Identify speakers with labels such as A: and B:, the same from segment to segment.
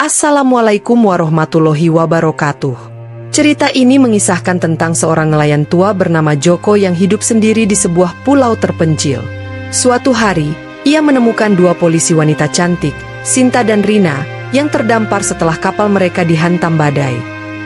A: Assalamualaikum warahmatullahi wabarakatuh. Cerita ini mengisahkan tentang seorang nelayan tua bernama Joko yang hidup sendiri di sebuah pulau terpencil. Suatu hari, ia menemukan dua polisi wanita cantik, Sinta dan Rina, yang terdampar setelah kapal mereka dihantam badai.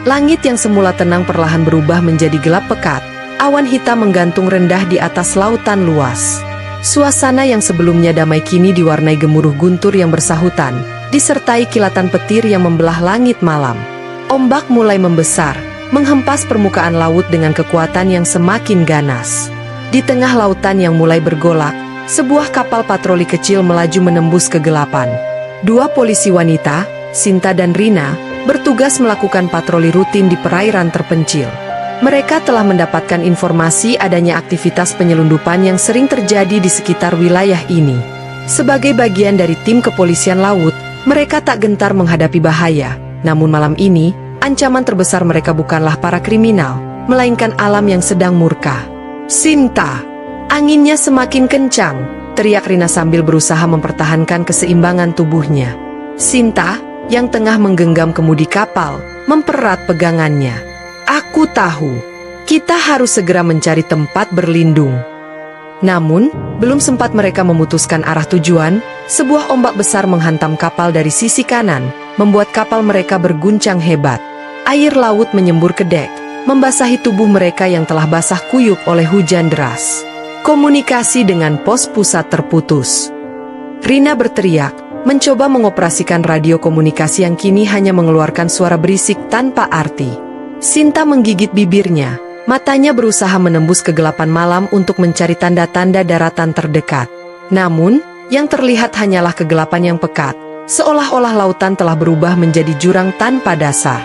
A: Langit yang semula tenang perlahan berubah menjadi gelap pekat. Awan hitam menggantung rendah di atas lautan luas. Suasana yang sebelumnya damai kini diwarnai gemuruh guntur yang bersahutan, disertai kilatan petir yang membelah langit malam. Ombak mulai membesar, menghempas permukaan laut dengan kekuatan yang semakin ganas. Di tengah lautan yang mulai bergolak, sebuah kapal patroli kecil melaju menembus kegelapan. Dua polisi wanita, Sinta dan Rina, bertugas melakukan patroli rutin di perairan terpencil. Mereka telah mendapatkan informasi adanya aktivitas penyelundupan yang sering terjadi di sekitar wilayah ini. Sebagai bagian dari tim kepolisian laut, mereka tak gentar menghadapi bahaya. Namun malam ini, ancaman terbesar mereka bukanlah para kriminal, melainkan alam yang sedang murka. Sinta! Anginnya semakin kencang, teriak Rina sambil berusaha mempertahankan keseimbangan tubuhnya. Sinta, yang tengah menggenggam kemudi kapal, mempererat pegangannya. Aku tahu, kita harus segera mencari tempat berlindung. Namun, belum sempat mereka memutuskan arah tujuan, sebuah ombak besar menghantam kapal dari sisi kanan, membuat kapal mereka berguncang hebat. Air laut menyembur ke dek, membasahi tubuh mereka yang telah basah kuyup oleh hujan deras. Komunikasi dengan pos pusat terputus. Rina berteriak, mencoba mengoperasikan radio komunikasi yang kini hanya mengeluarkan suara berisik tanpa arti. Sinta menggigit bibirnya. Matanya berusaha menembus kegelapan malam untuk mencari tanda-tanda daratan terdekat. Namun, yang terlihat hanyalah kegelapan yang pekat, seolah-olah lautan telah berubah menjadi jurang tanpa dasar.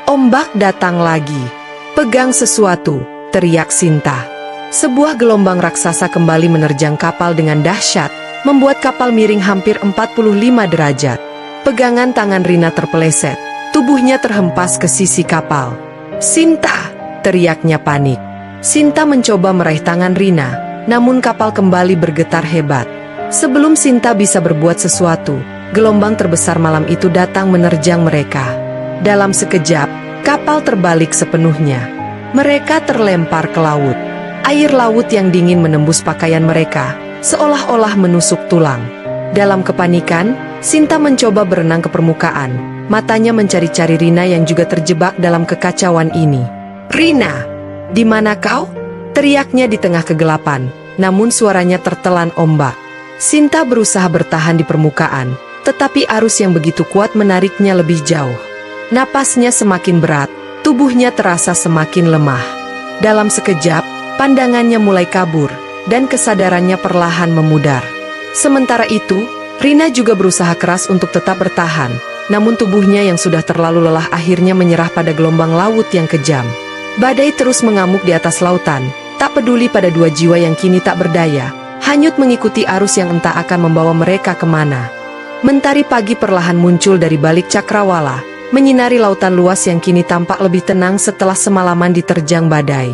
A: Ombak datang lagi. Pegang sesuatu, teriak Sinta. Sebuah gelombang raksasa kembali menerjang kapal dengan dahsyat, membuat kapal miring hampir 45 derajat. Pegangan tangan Rina terpeleset, tubuhnya terhempas ke sisi kapal. Sinta! Teriaknya panik. Sinta mencoba meraih tangan Rina, namun kapal kembali bergetar hebat. Sebelum Sinta bisa berbuat sesuatu, gelombang terbesar malam itu datang menerjang mereka. Dalam sekejap, kapal terbalik sepenuhnya. Mereka terlempar ke laut. Air laut yang dingin menembus pakaian mereka, seolah-olah menusuk tulang. Dalam kepanikan, Sinta mencoba berenang ke permukaan. Matanya mencari-cari Rina yang juga terjebak dalam kekacauan ini. Rina, di mana kau? Teriaknya di tengah kegelapan, namun suaranya tertelan ombak. Sinta berusaha bertahan di permukaan, tetapi arus yang begitu kuat menariknya lebih jauh. Napasnya semakin berat, tubuhnya terasa semakin lemah. Dalam sekejap, pandangannya mulai kabur, dan kesadarannya perlahan memudar. Sementara itu, Rina juga berusaha keras untuk tetap bertahan, namun tubuhnya yang sudah terlalu lelah akhirnya menyerah pada gelombang laut yang kejam. Badai terus mengamuk di atas lautan, tak peduli pada dua jiwa yang kini tak berdaya, hanyut mengikuti arus yang entah akan membawa mereka kemana. Mentari pagi perlahan muncul dari balik cakrawala, menyinari lautan luas yang kini tampak lebih tenang setelah semalaman diterjang badai.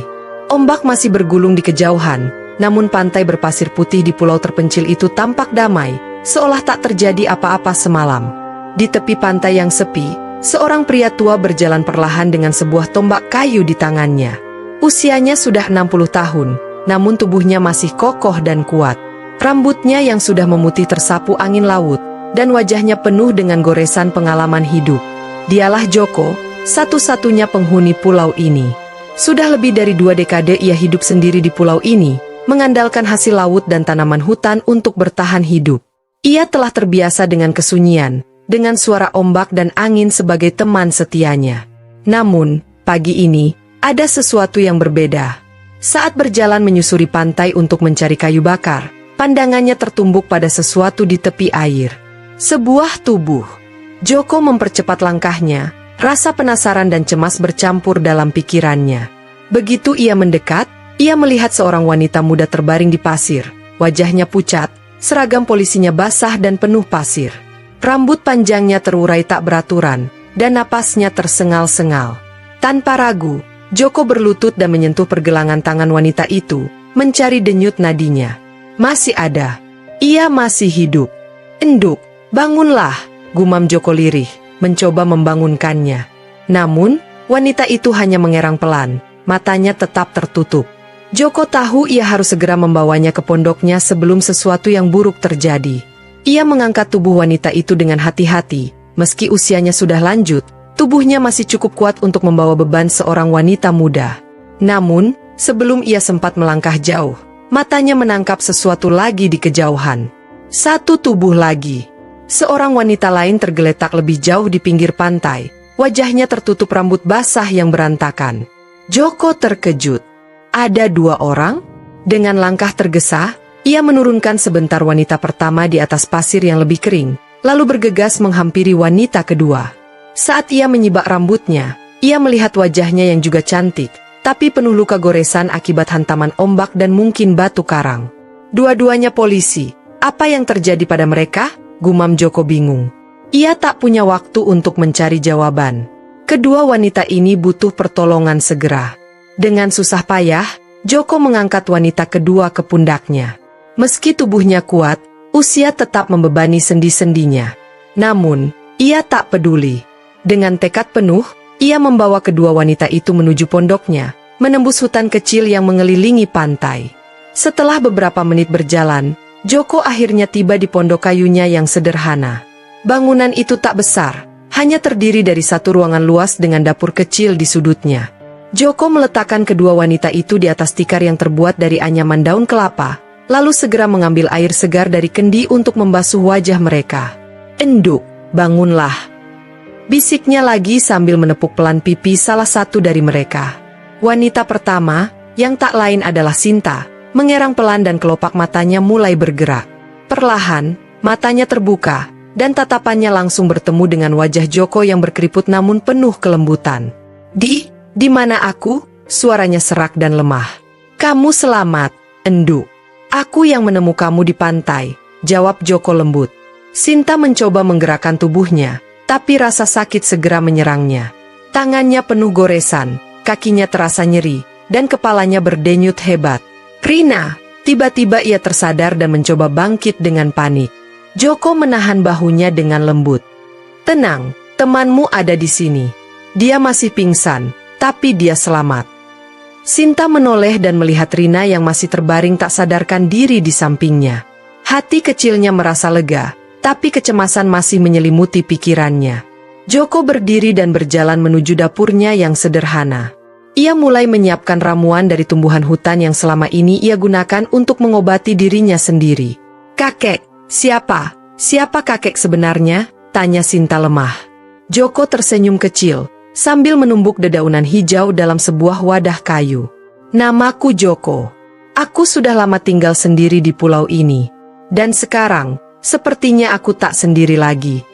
A: Ombak masih bergulung di kejauhan, namun pantai berpasir putih di pulau terpencil itu tampak damai, seolah tak terjadi apa-apa semalam. Di tepi pantai yang sepi, seorang pria tua berjalan perlahan dengan sebuah tombak kayu di tangannya. Usianya sudah 60 tahun, namun tubuhnya masih kokoh dan kuat. Rambutnya yang sudah memutih tersapu angin laut, dan wajahnya penuh dengan goresan pengalaman hidup. Dialah Joko, satu-satunya penghuni pulau ini. Sudah lebih dari 2 dekade ia hidup sendiri di pulau ini, mengandalkan hasil laut dan tanaman hutan untuk bertahan hidup. Ia telah terbiasa dengan kesunyian, dengan suara ombak dan angin sebagai teman setianya. Namun, pagi ini, ada sesuatu yang berbeda. Saat berjalan menyusuri pantai untuk mencari kayu bakar, pandangannya tertumbuk pada sesuatu di tepi air. Sebuah tubuh. Joko mempercepat langkahnya, rasa penasaran dan cemas bercampur dalam pikirannya. Begitu ia mendekat, ia melihat seorang wanita muda terbaring di pasir. Wajahnya pucat, seragam polisinya basah dan penuh pasir. Rambut panjangnya terurai tak beraturan, dan napasnya tersengal-sengal. Tanpa ragu, Joko berlutut dan menyentuh pergelangan tangan wanita itu, mencari denyut nadinya. Masih ada. Ia masih hidup. Enduk, bangunlah, gumam Joko lirih. mencoba membangunkannya. Namun, wanita itu hanya mengerang pelan, matanya tetap tertutup. Joko tahu ia harus segera membawanya ke pondoknya sebelum sesuatu yang buruk terjadi. Ia mengangkat tubuh wanita itu dengan hati-hati, meski usianya sudah lanjut, tubuhnya masih cukup kuat untuk membawa beban seorang wanita muda. Namun, sebelum ia sempat melangkah jauh, matanya menangkap sesuatu lagi di kejauhan. Satu tubuh lagi. Seorang wanita lain tergeletak lebih jauh di pinggir pantai, wajahnya tertutup rambut basah yang berantakan. Joko terkejut. Ada 2 orang? Dengan langkah tergesa, ia menurunkan sebentar wanita pertama di atas pasir yang lebih kering, lalu bergegas menghampiri wanita kedua. Saat ia menyibak rambutnya, ia melihat wajahnya yang juga cantik, tapi penuh luka goresan akibat hantaman ombak dan mungkin batu karang. Dua-duanya polisi. Apa yang terjadi pada mereka? Gumam Joko bingung. Ia tak punya waktu untuk mencari jawaban. Kedua wanita ini butuh pertolongan segera. Dengan susah payah, Joko mengangkat wanita kedua ke pundaknya. Meski tubuhnya kuat, usia tetap membebani sendi-sendinya. Namun, ia tak peduli. Dengan tekad penuh, ia membawa kedua wanita itu menuju pondoknya, menembus hutan kecil yang mengelilingi pantai. Setelah beberapa menit berjalan, Joko akhirnya tiba di pondok kayunya yang sederhana. Bangunan itu tak besar, hanya terdiri dari satu ruangan luas dengan dapur kecil di sudutnya. Joko meletakkan kedua wanita itu di atas tikar yang terbuat dari anyaman daun kelapa, lalu segera mengambil air segar dari kendi untuk membasuh wajah mereka. "Enduk, bangunlah," bisiknya lagi sambil menepuk pelan pipi salah satu dari mereka. Wanita pertama, yang tak lain adalah Sinta, mengerang pelan dan kelopak matanya mulai bergerak. Perlahan, matanya terbuka, dan tatapannya langsung bertemu dengan wajah Joko yang berkeriput namun penuh kelembutan. Di mana aku?" Suaranya serak dan lemah. "Kamu selamat, Enduk. Aku yang menemu kamu di pantai," jawab Joko lembut. Sinta mencoba menggerakkan tubuhnya, tapi rasa sakit segera menyerangnya. Tangannya penuh goresan, kakinya terasa nyeri, dan kepalanya berdenyut hebat. "Rina!" Tiba-tiba ia tersadar dan mencoba bangkit dengan panik. Joko menahan bahunya dengan lembut. "Tenang, temanmu ada di sini. Dia masih pingsan, tapi dia selamat." Sinta menoleh dan melihat Rina yang masih terbaring tak sadarkan diri di sampingnya. Hati kecilnya merasa lega, tapi kecemasan masih menyelimuti pikirannya. Joko berdiri dan berjalan menuju dapurnya yang sederhana. Ia mulai menyiapkan ramuan dari tumbuhan hutan yang selama ini ia gunakan untuk mengobati dirinya sendiri. "Kakek, siapa kakek sebenarnya?" tanya Sinta lemah. Joko tersenyum kecil, sambil menumbuk dedaunan hijau dalam sebuah wadah kayu. "Namaku Joko. Aku sudah lama tinggal sendiri di pulau ini. Dan sekarang, sepertinya aku tak sendiri lagi."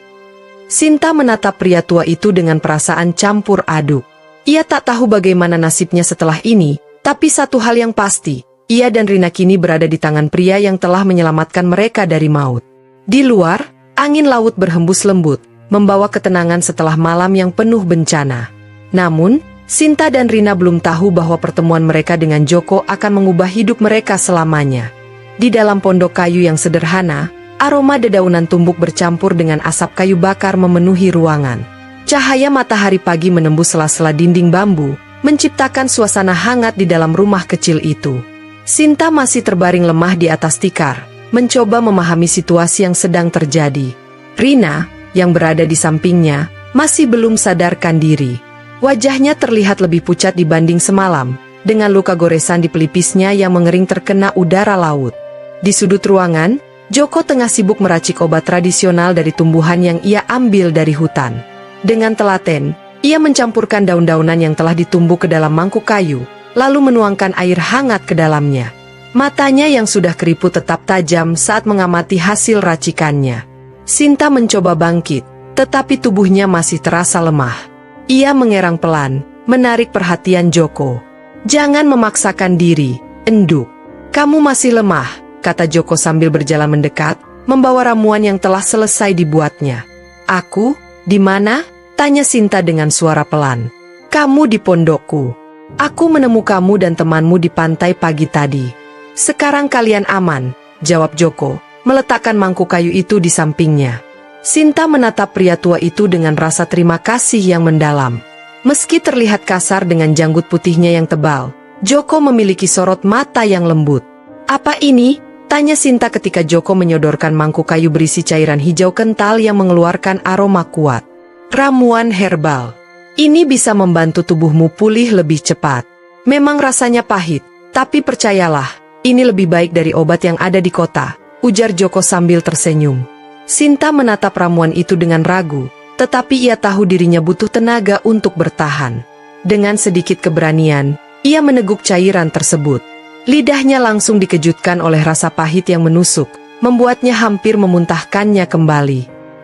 A: Sinta menatap pria tua itu dengan perasaan campur aduk. Ia tak tahu bagaimana nasibnya setelah ini, tapi satu hal yang pasti, ia dan Rina kini berada di tangan pria yang telah menyelamatkan mereka dari maut. Di luar, angin laut berhembus lembut, membawa ketenangan setelah malam yang penuh bencana. Namun, Sinta dan Rina belum tahu bahwa pertemuan mereka dengan Joko akan mengubah hidup mereka selamanya. Di dalam pondok kayu yang sederhana, aroma dedaunan tumbuk bercampur dengan asap kayu bakar memenuhi ruangan. Cahaya matahari pagi menembus sela-sela dinding bambu, menciptakan suasana hangat di dalam rumah kecil itu. Sinta masih terbaring lemah di atas tikar, mencoba memahami situasi yang sedang terjadi. Rina, yang berada di sampingnya, masih belum sadarkan diri. Wajahnya terlihat lebih pucat dibanding semalam, dengan luka goresan di pelipisnya yang mengering terkena udara laut. Di sudut ruangan, Joko tengah sibuk meracik obat tradisional dari tumbuhan yang ia ambil dari hutan. Dengan telaten, ia mencampurkan daun-daunan yang telah ditumbuk ke dalam mangkuk kayu, lalu menuangkan air hangat ke dalamnya. Matanya yang sudah keriput tetap tajam saat mengamati hasil racikannya. Sinta mencoba bangkit, tetapi tubuhnya masih terasa lemah. Ia mengerang pelan, menarik perhatian Joko. "Jangan memaksakan diri, Enduk. Kamu masih lemah," kata Joko sambil berjalan mendekat, membawa ramuan yang telah selesai dibuatnya. "Aku? Di mana?" tanya Sinta dengan suara pelan. "Kamu di pondokku. Aku menemu kamu dan temanmu di pantai pagi tadi. Sekarang kalian aman," jawab Joko, meletakkan mangkuk kayu itu di sampingnya. Sinta menatap pria tua itu dengan rasa terima kasih yang mendalam. Meski terlihat kasar dengan janggut putihnya yang tebal, Joko memiliki sorot mata yang lembut. "Apa ini?" tanya Sinta ketika Joko menyodorkan mangkuk kayu berisi cairan hijau kental yang mengeluarkan aroma kuat. "Ramuan herbal. Ini bisa membantu tubuhmu pulih lebih cepat. Memang rasanya pahit, tapi percayalah, ini lebih baik dari obat yang ada di kota," ujar Joko sambil tersenyum. Sinta menatap ramuan itu dengan ragu, tetapi ia tahu dirinya butuh tenaga untuk bertahan. Dengan sedikit keberanian, ia meneguk cairan tersebut. Lidahnya langsung dikejutkan oleh rasa pahit yang menusuk, membuatnya hampir memuntahkannya kembali.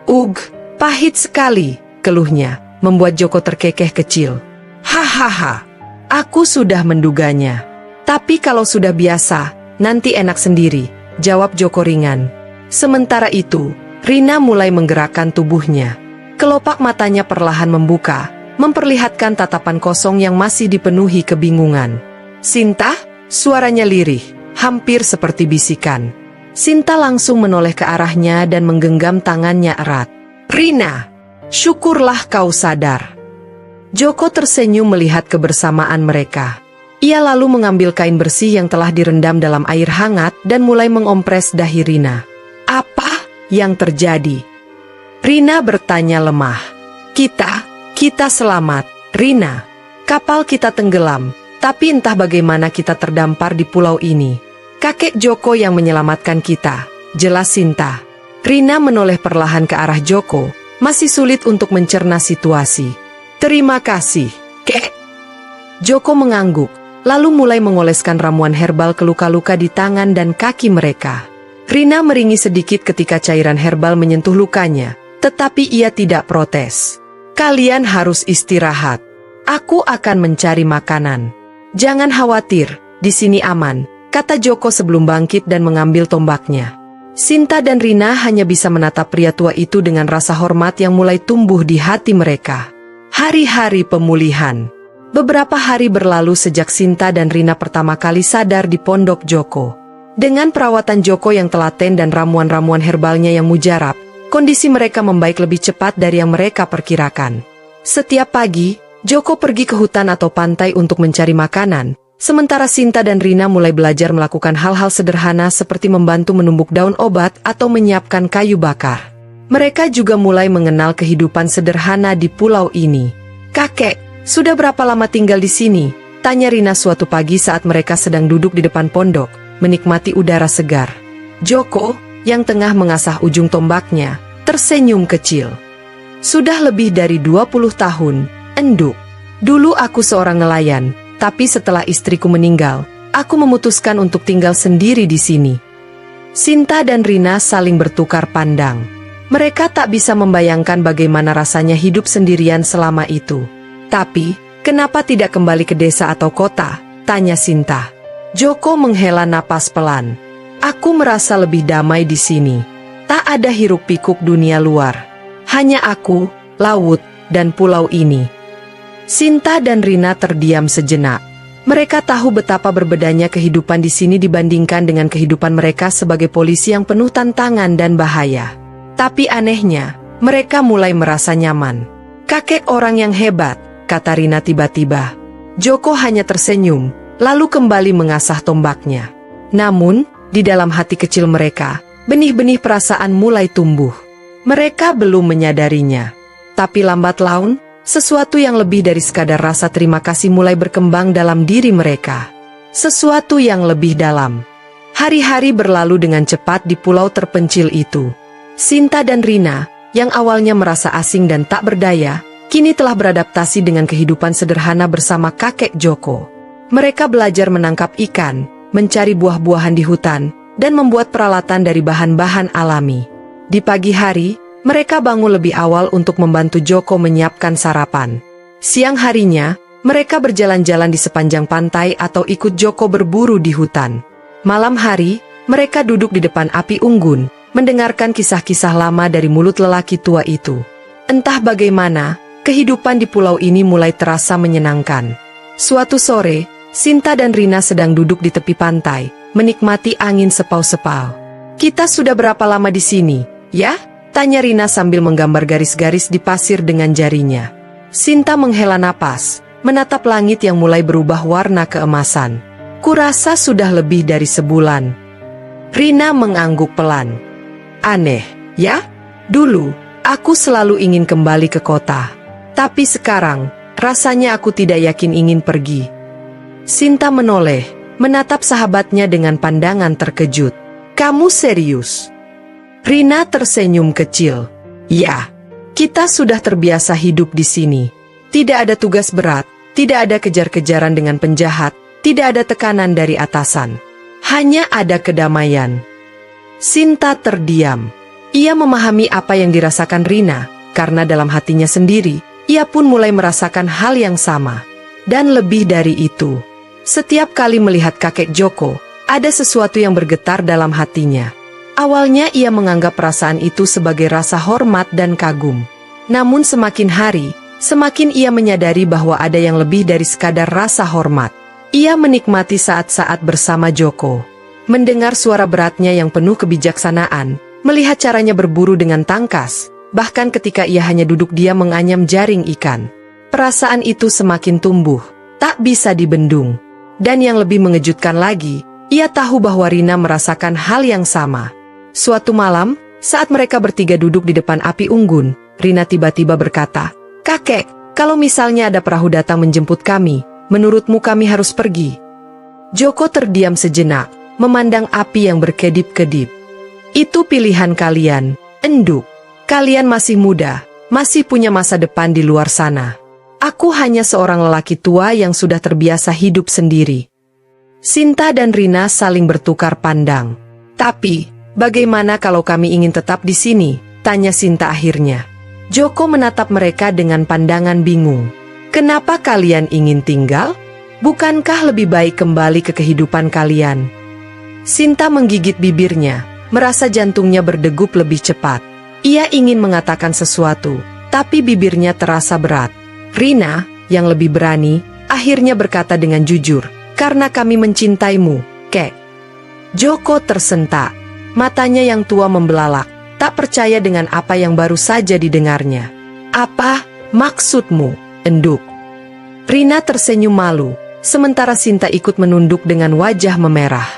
A: "Ugh, pahit sekali," keluhnya, membuat Joko terkekeh kecil. "Hahaha, aku sudah menduganya. Tapi kalau sudah biasa, nanti enak sendiri," jawab Joko ringan. Sementara itu, Rina mulai menggerakkan tubuhnya. Kelopak matanya perlahan membuka, memperlihatkan tatapan kosong yang masih dipenuhi kebingungan. "Sinta?" suaranya lirih, hampir seperti bisikan. Sinta langsung menoleh ke arahnya dan menggenggam tangannya erat. "Rina, syukurlah kau sadar." Joko tersenyum melihat kebersamaan mereka. Ia lalu mengambil kain bersih yang telah direndam dalam air hangat dan mulai mengompres dahi Rina. "Apa yang terjadi?" Rina bertanya lemah. Kita selamat, Rina. Kapal kita tenggelam, tapi entah bagaimana kita terdampar di pulau ini. Kakek Joko yang menyelamatkan kita, jelas Sinta." Rina menoleh perlahan ke arah Joko, masih sulit untuk mencerna situasi. "Terima kasih, Kek." Joko mengangguk, lalu mulai mengoleskan ramuan herbal ke luka-luka di tangan dan kaki mereka. Rina meringis sedikit ketika cairan herbal menyentuh lukanya, tetapi ia tidak protes. "Kalian harus istirahat. Aku akan mencari makanan. Jangan khawatir, di sini aman," kata Joko sebelum bangkit dan mengambil tombaknya. Sinta dan Rina hanya bisa menatap pria tua itu dengan rasa hormat yang mulai tumbuh di hati mereka. Hari-hari pemulihan. Beberapa hari berlalu sejak Sinta dan Rina pertama kali sadar di pondok Joko. Dengan perawatan Joko yang telaten dan ramuan-ramuan herbalnya yang mujarab, kondisi mereka membaik lebih cepat dari yang mereka perkirakan. Setiap pagi, Joko pergi ke hutan atau pantai untuk mencari makanan, sementara Sinta dan Rina mulai belajar melakukan hal-hal sederhana seperti membantu menumbuk daun obat atau menyiapkan kayu bakar. Mereka juga mulai mengenal kehidupan sederhana di pulau ini. "Kakek, sudah berapa lama tinggal di sini?" tanya Rina suatu pagi saat mereka sedang duduk di depan pondok, menikmati udara segar. Joko, yang tengah mengasah ujung tombaknya, tersenyum kecil. "Sudah lebih dari 20 tahun, Enduk. Dulu aku seorang nelayan, tapi setelah istriku meninggal, aku memutuskan untuk tinggal sendiri di sini." Sinta dan Rina saling bertukar pandang. Mereka tak bisa membayangkan bagaimana rasanya hidup sendirian selama itu. "Tapi, kenapa tidak kembali ke desa atau kota?" tanya Sinta. Joko menghela napas pelan. "Aku merasa lebih damai di sini. Tak ada hiruk-pikuk dunia luar. Hanya aku, laut, dan pulau ini." Sinta dan Rina terdiam sejenak. Mereka tahu betapa berbedanya kehidupan di sini dibandingkan dengan kehidupan mereka sebagai polisi yang penuh tantangan dan bahaya. Tapi anehnya, mereka mulai merasa nyaman. "Kakek orang yang hebat," kata Rina tiba-tiba. Joko hanya tersenyum, lalu kembali mengasah tombaknya. Namun, di dalam hati kecil mereka, benih-benih perasaan mulai tumbuh. Mereka belum menyadarinya. Tapi lambat laun, sesuatu yang lebih dari sekadar rasa terima kasih mulai berkembang dalam diri mereka. Sesuatu yang lebih dalam. Hari-hari berlalu dengan cepat di pulau terpencil itu. Sinta dan Rina, yang awalnya merasa asing dan tak berdaya, kini telah beradaptasi dengan kehidupan sederhana bersama kakek Joko. Mereka belajar menangkap ikan, mencari buah-buahan di hutan, dan membuat peralatan dari bahan-bahan alami. Di pagi hari, mereka bangun lebih awal untuk membantu Joko menyiapkan sarapan. Siang harinya, mereka berjalan-jalan di sepanjang pantai atau ikut Joko berburu di hutan. Malam hari, mereka duduk di depan api unggun, mendengarkan kisah-kisah lama dari mulut lelaki tua itu. Entah bagaimana, kehidupan di pulau ini mulai terasa menyenangkan. Suatu sore, Sinta dan Rina sedang duduk di tepi pantai, menikmati angin sepau-sepau. "Kita sudah berapa lama di sini, ya?" Tanya Rina sambil menggambar garis-garis di pasir dengan jarinya. Sinta menghela napas, menatap langit yang mulai berubah warna keemasan. Kurasa sudah lebih dari sebulan. Rina mengangguk pelan. Aneh, ya? Dulu, aku selalu ingin kembali ke kota. Tapi sekarang, rasanya aku tidak yakin ingin pergi. Sinta menoleh, menatap sahabatnya dengan pandangan terkejut. Kamu serius? Rina tersenyum kecil. Ya, kita sudah terbiasa hidup di sini. Tidak ada tugas berat, tidak ada kejar-kejaran dengan penjahat, tidak ada tekanan dari atasan. Hanya ada kedamaian. Sinta terdiam. Ia memahami apa yang dirasakan Rina, karena dalam hatinya sendiri, ia pun mulai merasakan hal yang sama. Dan lebih dari itu, setiap kali melihat kakek Joko, ada sesuatu yang bergetar dalam hatinya. Awalnya ia menganggap perasaan itu sebagai rasa hormat dan kagum. Namun semakin hari, semakin ia menyadari bahwa ada yang lebih dari sekadar rasa hormat. Ia menikmati saat-saat bersama Joko. Mendengar suara beratnya yang penuh kebijaksanaan, melihat caranya berburu dengan tangkas, bahkan ketika ia hanya duduk diam menganyam jaring ikan. Perasaan itu semakin tumbuh, tak bisa dibendung. Dan yang lebih mengejutkan lagi, ia tahu bahwa Rina merasakan hal yang sama. Suatu malam, saat mereka bertiga duduk di depan api unggun, Rina tiba-tiba berkata, "Kakek, kalau misalnya ada perahu datang menjemput kami, menurutmu kami harus pergi?" Joko terdiam sejenak, memandang api yang berkedip-kedip. "Itu pilihan kalian, Enduk. Kalian masih muda, masih punya masa depan di luar sana. Aku hanya seorang lelaki tua yang sudah terbiasa hidup sendiri." Sinta dan Rina saling bertukar pandang. "Tapi, bagaimana kalau kami ingin tetap di sini?" tanya Sinta akhirnya. Joko menatap mereka dengan pandangan bingung. "Kenapa kalian ingin tinggal? Bukankah lebih baik kembali ke kehidupan kalian?" Sinta menggigit bibirnya, merasa jantungnya berdegup lebih cepat. Ia ingin mengatakan sesuatu, tapi bibirnya terasa berat. Rina, yang lebih berani, akhirnya berkata dengan jujur, "Karena kami mencintaimu, Kek." Joko tersentak. Matanya yang tua membelalak, tak percaya dengan apa yang baru saja didengarnya. "Apa maksudmu, Enduk?" Rina tersenyum malu, sementara Sinta ikut menunduk dengan wajah memerah.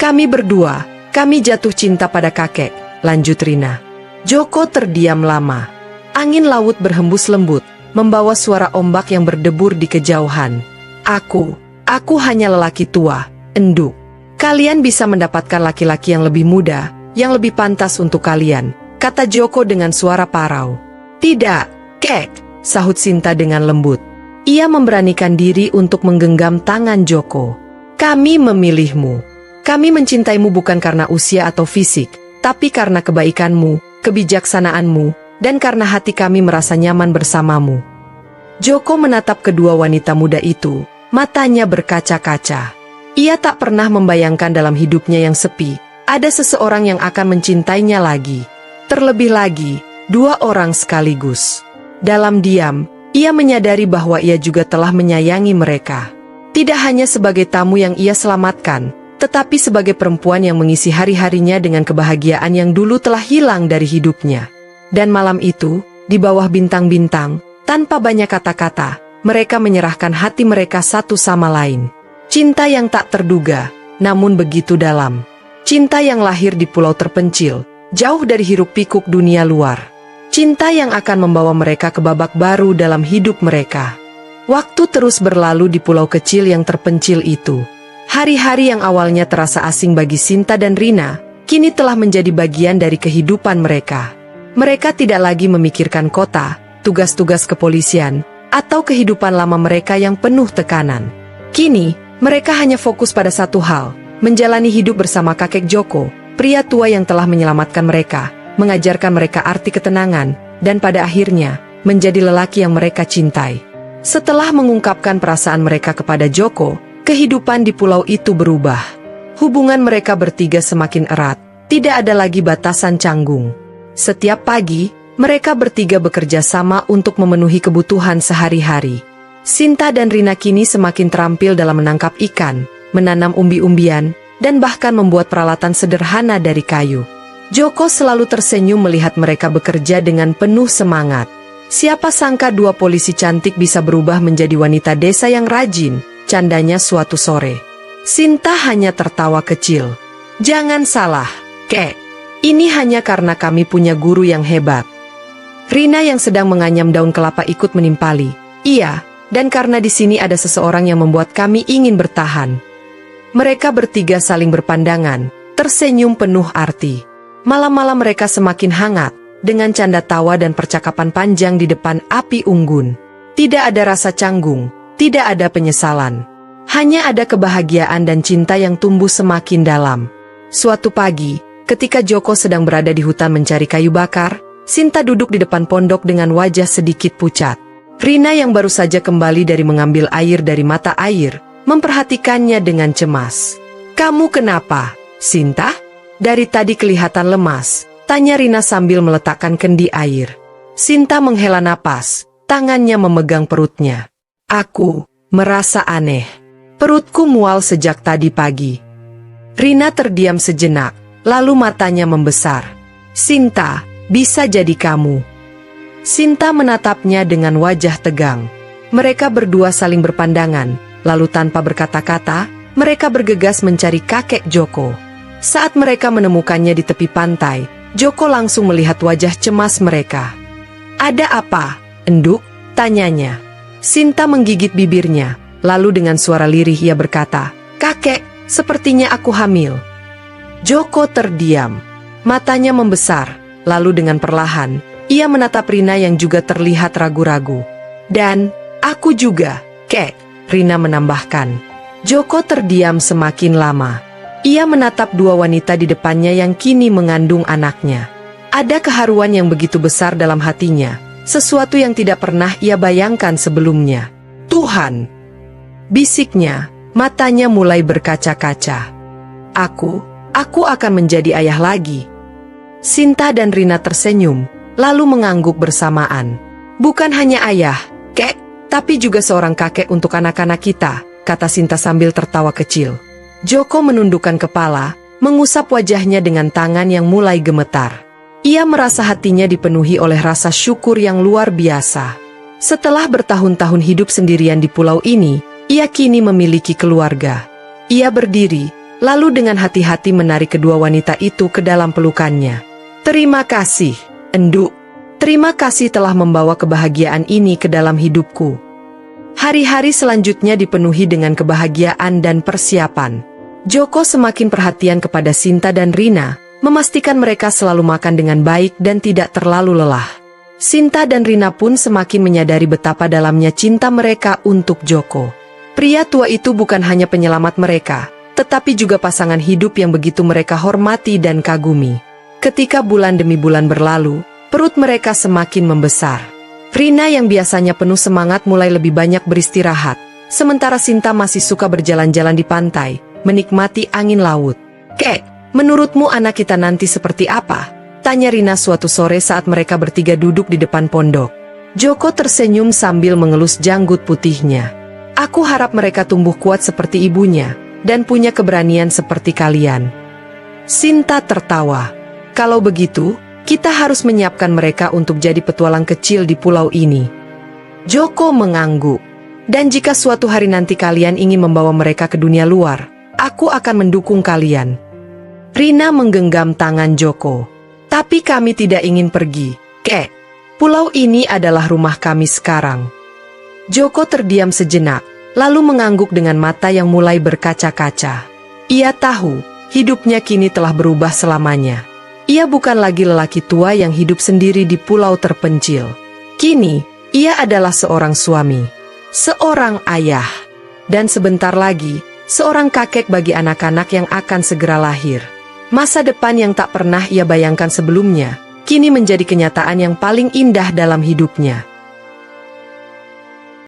A: "Kami berdua, kami jatuh cinta pada kakek," lanjut Rina. Joko terdiam lama. Angin laut berhembus lembut, membawa suara ombak yang berdebur di kejauhan. Aku hanya lelaki tua, Enduk. Kalian bisa mendapatkan laki-laki yang lebih muda, yang lebih pantas untuk kalian," kata Joko dengan suara parau. "Tidak, Kek," sahut Sinta dengan lembut. Ia memberanikan diri untuk menggenggam tangan Joko. "Kami memilihmu. Kami mencintaimu bukan karena usia atau fisik, tapi karena kebaikanmu, kebijaksanaanmu, dan karena hati kami merasa nyaman bersamamu." Joko menatap kedua wanita muda itu, matanya berkaca-kaca. Ia tak pernah membayangkan dalam hidupnya yang sepi, ada seseorang yang akan mencintainya lagi. Terlebih lagi, dua orang sekaligus. Dalam diam, ia menyadari bahwa ia juga telah menyayangi mereka. Tidak hanya sebagai tamu yang ia selamatkan, tetapi sebagai perempuan yang mengisi hari-harinya dengan kebahagiaan yang dulu telah hilang dari hidupnya. Dan malam itu, di bawah bintang-bintang, tanpa banyak kata-kata, mereka menyerahkan hati mereka satu sama lain. Cinta yang tak terduga, namun begitu dalam. Cinta yang lahir di pulau terpencil, jauh dari hiruk-pikuk dunia luar. Cinta yang akan membawa mereka ke babak baru dalam hidup mereka. Waktu terus berlalu di pulau kecil yang terpencil itu. Hari-hari yang awalnya terasa asing bagi Sinta dan Rina, kini telah menjadi bagian dari kehidupan mereka. Mereka tidak lagi memikirkan kota, tugas-tugas kepolisian, atau kehidupan lama mereka yang penuh tekanan. Kini, mereka hanya fokus pada satu hal, menjalani hidup bersama kakek Joko, pria tua yang telah menyelamatkan mereka, mengajarkan mereka arti ketenangan, dan pada akhirnya, menjadi lelaki yang mereka cintai. Setelah mengungkapkan perasaan mereka kepada Joko, kehidupan di pulau itu berubah. Hubungan mereka bertiga semakin erat, tidak ada lagi batasan canggung. Setiap pagi, mereka bertiga bekerja sama untuk memenuhi kebutuhan sehari-hari. Sinta dan Rina kini semakin terampil dalam menangkap ikan, menanam umbi-umbian, dan bahkan membuat peralatan sederhana dari kayu. Joko selalu tersenyum melihat mereka bekerja dengan penuh semangat. Siapa sangka dua polisi cantik bisa berubah menjadi wanita desa yang rajin, candanya suatu sore. Sinta hanya tertawa kecil. Jangan salah, Kek. Ini hanya karena kami punya guru yang hebat. Rina yang sedang menganyam daun kelapa ikut menimpali. Iya, dan karena di sini ada seseorang yang membuat kami ingin bertahan. Mereka bertiga saling berpandangan, tersenyum penuh arti. Malam-malam mereka semakin hangat, dengan canda tawa dan percakapan panjang di depan api unggun. Tidak ada rasa canggung, tidak ada penyesalan. Hanya ada kebahagiaan dan cinta yang tumbuh semakin dalam. Suatu pagi, ketika Joko sedang berada di hutan mencari kayu bakar, Sinta duduk di depan pondok dengan wajah sedikit pucat. Rina yang baru saja kembali dari mengambil air dari mata air, memperhatikannya dengan cemas. "Kamu kenapa, Sinta? Dari tadi kelihatan lemas," tanya Rina sambil meletakkan kendi air. Sinta menghela napas, tangannya memegang perutnya. "Aku merasa aneh. Perutku mual sejak tadi pagi." Rina terdiam sejenak, lalu matanya membesar. "Sinta, bisa jadi kamu." Sinta menatapnya dengan wajah tegang. Mereka berdua saling berpandangan, lalu tanpa berkata-kata, mereka bergegas mencari kakek Joko. Saat mereka menemukannya di tepi pantai, Joko langsung melihat wajah cemas mereka. "Ada apa, Enduk?" tanyanya. Sinta menggigit bibirnya, lalu dengan suara lirih ia berkata, "Kakek, sepertinya aku hamil." Joko terdiam, matanya membesar. Lalu dengan perlahan, ia menatap Rina yang juga terlihat ragu-ragu. "Dan, aku juga, Kek," Rina menambahkan. Joko terdiam semakin lama. Ia menatap dua wanita di depannya yang kini mengandung anaknya. Ada keharuan yang begitu besar dalam hatinya, sesuatu yang tidak pernah ia bayangkan sebelumnya. "Tuhan!" bisiknya, matanya mulai berkaca-kaca. Aku akan menjadi ayah lagi." Sinta dan Rina tersenyum, lalu mengangguk bersamaan. "Bukan hanya ayah, Kek, tapi juga seorang kakek untuk anak-anak kita," kata Sinta sambil tertawa kecil. Joko menundukkan kepala, mengusap wajahnya dengan tangan yang mulai gemetar. Ia merasa hatinya dipenuhi oleh rasa syukur yang luar biasa. Setelah bertahun-tahun hidup sendirian di pulau ini, ia kini memiliki keluarga. Ia berdiri, lalu dengan hati-hati menarik kedua wanita itu ke dalam pelukannya. "Terima kasih, Enduk. Terima kasih telah membawa kebahagiaan ini ke dalam hidupku." Hari-hari selanjutnya dipenuhi dengan kebahagiaan dan persiapan. Joko semakin perhatian kepada Sinta dan Rina, memastikan mereka selalu makan dengan baik dan tidak terlalu lelah. Sinta dan Rina pun semakin menyadari betapa dalamnya cinta mereka untuk Joko. Pria tua itu bukan hanya penyelamat mereka, tetapi juga pasangan hidup yang begitu mereka hormati dan kagumi. Ketika bulan demi bulan berlalu, perut mereka semakin membesar. Rina yang biasanya penuh semangat mulai lebih banyak beristirahat, sementara Sinta masih suka berjalan-jalan di pantai, menikmati angin laut. "Kek, menurutmu anak kita nanti seperti apa?" tanya Rina suatu sore saat mereka bertiga duduk di depan pondok. Joko tersenyum sambil mengelus janggut putihnya. "Aku harap mereka tumbuh kuat seperti ibunya, dan punya keberanian seperti kalian." Sinta tertawa. "Kalau begitu, kita harus menyiapkan mereka untuk jadi petualang kecil di pulau ini." Joko mengangguk. "Dan jika suatu hari nanti kalian ingin membawa mereka ke dunia luar, aku akan mendukung kalian." Rina menggenggam tangan Joko. "Tapi kami tidak ingin pergi, Kek. Pulau ini adalah rumah kami sekarang." Joko terdiam sejenak, lalu mengangguk dengan mata yang mulai berkaca-kaca. Ia tahu, hidupnya kini telah berubah selamanya. Ia bukan lagi lelaki tua yang hidup sendiri di pulau terpencil. Kini, ia adalah seorang suami, seorang ayah, dan sebentar lagi, seorang kakek bagi anak-anak yang akan segera lahir. Masa depan yang tak pernah ia bayangkan sebelumnya, kini menjadi kenyataan yang paling indah dalam hidupnya.